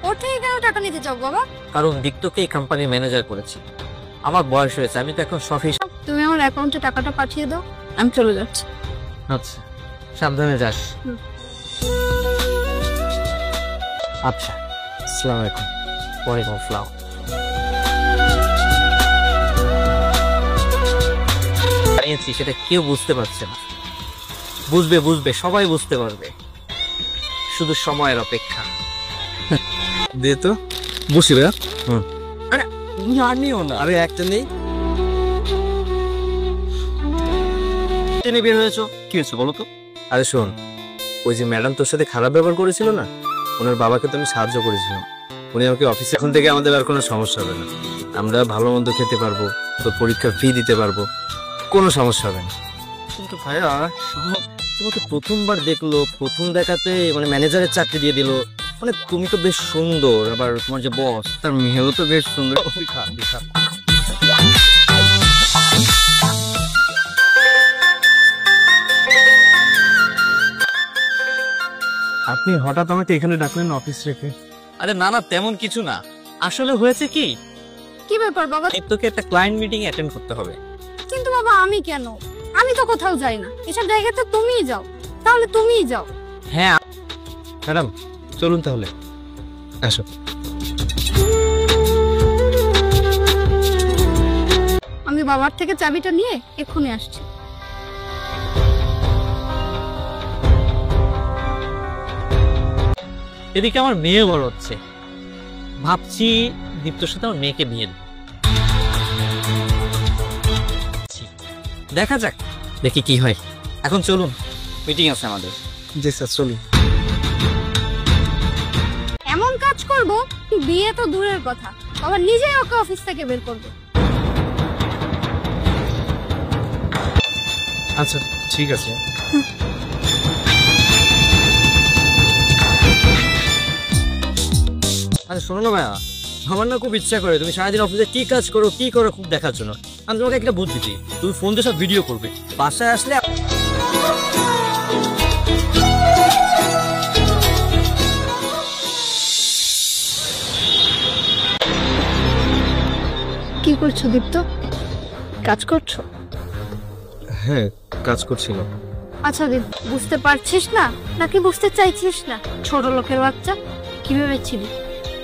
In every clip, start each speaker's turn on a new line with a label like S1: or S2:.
S1: ওর থেকে কেন টাকা নিতে চাও বাবা?
S2: কারণ দীপ্তকে এই কোম্পানির ম্যানেজার করেছি। আমার বয়স হয়েছে, আমি তো এখন সব হিসাব।
S1: তুমি আমার অ্যাকাউন্টে টাকাটা পাঠিয়ে দাও, আমি চলে যাচ্ছি।
S2: আচ্ছা, সাবধানে যাস। আচ্ছা, আসসালামু আলাইকুম। ওয়ালাইকুম আসসালাম। জানিয়েছি সেটা কেউ বুঝতে পারছে না। বুঝবে বুঝবে, সবাই বুঝতে পারবে, শুধু সময়ের অপেক্ষা।
S3: দে তো বসি রে।
S2: আরে জানিও না,
S3: আরে একটা নেই।
S2: ট্রেনে বের হয়েছো, কি হয়েছে বলো তো?
S3: আরে শোন, ওই যে ম্যাডাম তোর সাথে খারাপ ব্যবহার করেছিল না, ওনার বাবাকে তো আমি সাহায্য করেছিলাম। উনি আমাকে অফিসে, এখন থেকে আমাদের আর কোনো সমস্যা হবে না। আমরা ভালো মন্দ খেতে পারবো, তোর পরীক্ষার ফি দিতে পারবো, কোনো সমস্যা হবে না।
S2: কিন্তু ভাইয়া, তোমাকে প্রথমবার দেখলো, প্রথম দেখাতে মানে ম্যানেজারের চাকরি দিয়ে দিল। মানে তুমি তো বেশ সুন্দর, আবার তোমার যে বস তার মেয়েও তো বেশ সুন্দর।
S3: আপনি হঠাৎ আমাকে এখানে ডাকলেন অফিস রেখে?
S2: আরে না না, তেমন কিছু না। আসলে হয়েছে কি,
S1: কি ব্যাপার বাবা?
S2: তোকে একটা ক্লায়েন্ট মিটিং অ্যাটেন্ড করতে হবে।
S1: কিন্তু বাবা আমি কেন? আমি তো কোথাও যাই না, এসব জায়গাতে তুমিই যাও। তাহলে তুমিই যাও।
S2: হ্যাঁ
S3: ম্যাডাম চলুন তাহলে, আসো।
S1: আমি বাবার থেকে চাবিটা নিয়ে এক্ষুনি আসছি।
S2: এদিকে আমার মেয়ে বড় হচ্ছে, ভাবছি দীপ্তর সাথে আমার মেয়েকে বিয়ে দেব। দেখা যাক, দেখি কি হয়। এখন চলুন, মিটিং আছে আমাদের।
S3: জি স্যার, চলুন।
S1: এমন কাজ করব, বিয়ে তো দূরের কথা, আবার নিজেই ওকে অফিস থেকে বের করব।
S3: আচ্ছা ঠিক আছে।
S2: আচ্ছা শোনো না ভাইয়া, আমার না খুব ইচ্ছা করে তুমি সারাদিন অফিসে কি কাজ করো কি করো খুব দেখার জন্য। আমি তোমাকে একটা বুদ্ধি দিই, তুমি ফোন দিয়ে সব ভিডিও করবে, বাসায় আসলে
S1: কি করছো দীপ্ত? কাজ করছো?
S3: হ্যাঁ কাজ করছিলাম।
S1: আচ্ছা দীপ্ত, বুঝতে পারছিস না নাকি বুঝতে চাইছিস না? ছোট লোকের বাচ্চা, কি ভেবেছিলি?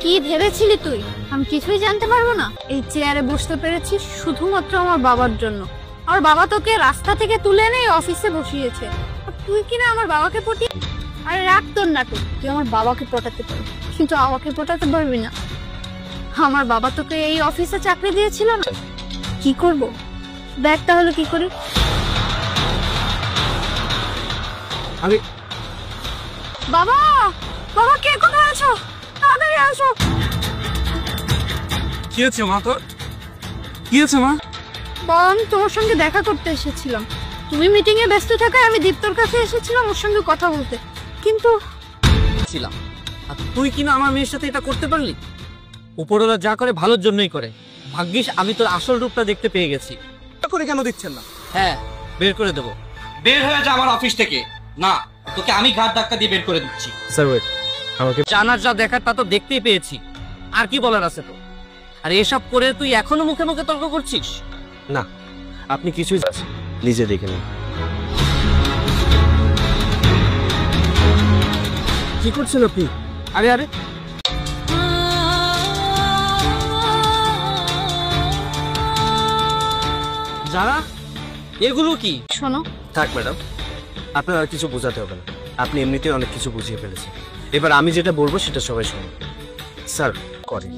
S1: কি ভেবেছিলি তুই আমি কিছুই জানতে পারবো না? এই চেয়ারে বসতে পেরেছিস শুধুমাত্র আমার বাবার জন্য। আমার বাবা তোকে রাস্তা থেকে তুলে এনে অফিসে বসিয়েছে, আর তুই কিনা আমার বাবাকে পটিয়ে। আরে রাখ তোর নাটক, তুই আমার বাবাকে পটাতে পারবি কিন্তু আমাকে পটাতে পারবি না। আমার বাবা তোকে এই অফিসে চাকরি দিয়েছিল না? কি করব দেখ তাহলে কি করি।
S3: আমি
S1: বাবা, বাবা কে কোথায় আছো? তাড়াতাড়ি আসো।
S3: কি হয়েছে মা তোর? কি হয়েছে মা?
S1: বাবা আমি তোমার সঙ্গে দেখা করতে এসেছিলাম, তুমি মিটিং এ ব্যস্ত থাকায় আমি দীপ্তর কাছে এসেছিলাম ওর সঙ্গে কথা বলতে, কিন্তু
S2: ছিলাম। আর তুই কিনা আমার মেয়ের সাথে এটা করতে পারলি? উপরওয়ালা যা করে ভালোর জন্যই করে। ভাগ্যিস আমি তোর আসল রূপটা দেখতে পেয়ে গেছি।
S3: করে কেন দিচ্ছেন না?
S2: হ্যাঁ বের করে দেবো। বের হয়ে যা আমার অফিস থেকে। না, তোকে আমি ঘাট ধাক্কা দিয়ে বের করে দিচ্ছি।
S3: স্যার ওয়েট, আমাকে
S2: জানার যা দেখার তা তো দেখতেই পেয়েছি, আর কি বলার আছে তো? আর এসব করে তুই এখনো মুখে মুখে তর্ক করছিস?
S3: না, আপনি কিছুই জানেন, নিজে দেখে নিন। কি করছেন আপনি?
S2: আরে আরে যারা এগুলো কি?
S1: শোনো,
S3: থাক ম্যাডাম, আপনার আর কিছু বোঝাতে হবে না, আপনি এমনিতেই অনেক কিছু বুঝিয়ে ফেলেছেন। এবার আমি যেটা বলবো সেটা সবাই শুনুন। স্যার করে,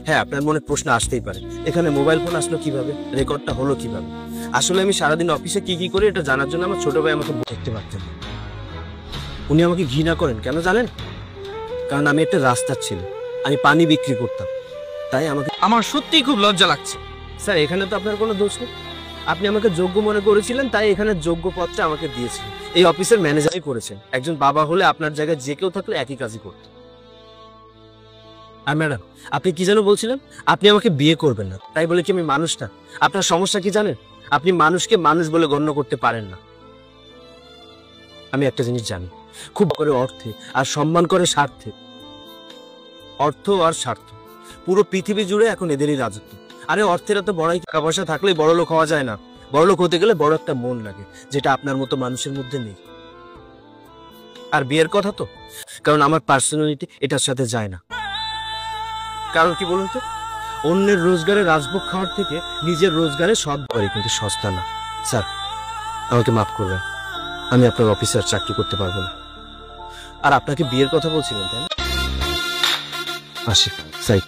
S3: হ্যাঁ আপনার মনে প্রশ্ন আসতেই পারে, এখানে মোবাইল ফোন আসলো কিভাবে, রেকর্ডটা হলো কিভাবে? আসলে আমি সারাদিন অফিসে কি কি করি এটা জানার জন্য আমার ছোট ভাই আমাকে দেখতে পারতেন। উনি আমাকে ঘৃণা করেন কেন জানেন? কারণ আমি একটা রাস্তার ছেলে, আমি পানি বিক্রি করতাম, তাই আমাকে।
S2: আমার সত্যিই খুব লজ্জা লাগছে।
S3: স্যার এখানে তো আপনার কোনো দোষ নেই, আপনি আমাকে যোগ্য মনে করেছিলেন তাই এখানে যোগ্য পদটা আমাকে দিয়েছেন। এই অফিসের ম্যানেজারই করেছেন, একজন বাবা হলে আপনার জায়গায় যে কেউ থাকলে একই কাজই করত। আর ম্যাডাম আপনি কি যেন বলছিলেন, আপনি আমাকে বিয়ে করবেন না, তাই বলে কি আমি মানুষ না? আপনার সমস্যা কি জানেন? আপনি মানুষকে মানুষ বলে গণ্য করতে পারেন না। আমি একটা জিনিস জানি, খুব করে অর্থে আর সম্মান করে স্বার্থে অর্থ আর স্বার্থ, পুরো পৃথিবী জুড়ে এখন এদেরই রাজত্ব। আরে অর্থের এত বড়াই, টাকা পয়সা থাকলেই বড় লোক হওয়া যায় না। বড় লোক হতে গেলে বড় একটা মন লাগে, যেটা আপনার মতো মানুষের মধ্যে নেই। আর বিয়ের কথা তো, কারণ আমার পার্সোনালিটি এটার সাথে যায় না। কারণ কি বলুন তো, অন্যের রোজগারে রাজভোগ খাওয়ার থেকে নিজের রোজগারে সৎ করে কিন্তু সস্তা না। স্যার আমাকে মাফ করবেন, আমি আপনার অফিসার চাকরি করতে পারবো না। আর আপনাকে বিয়ের কথা বলছিলেন তাই না? আসি সাইড।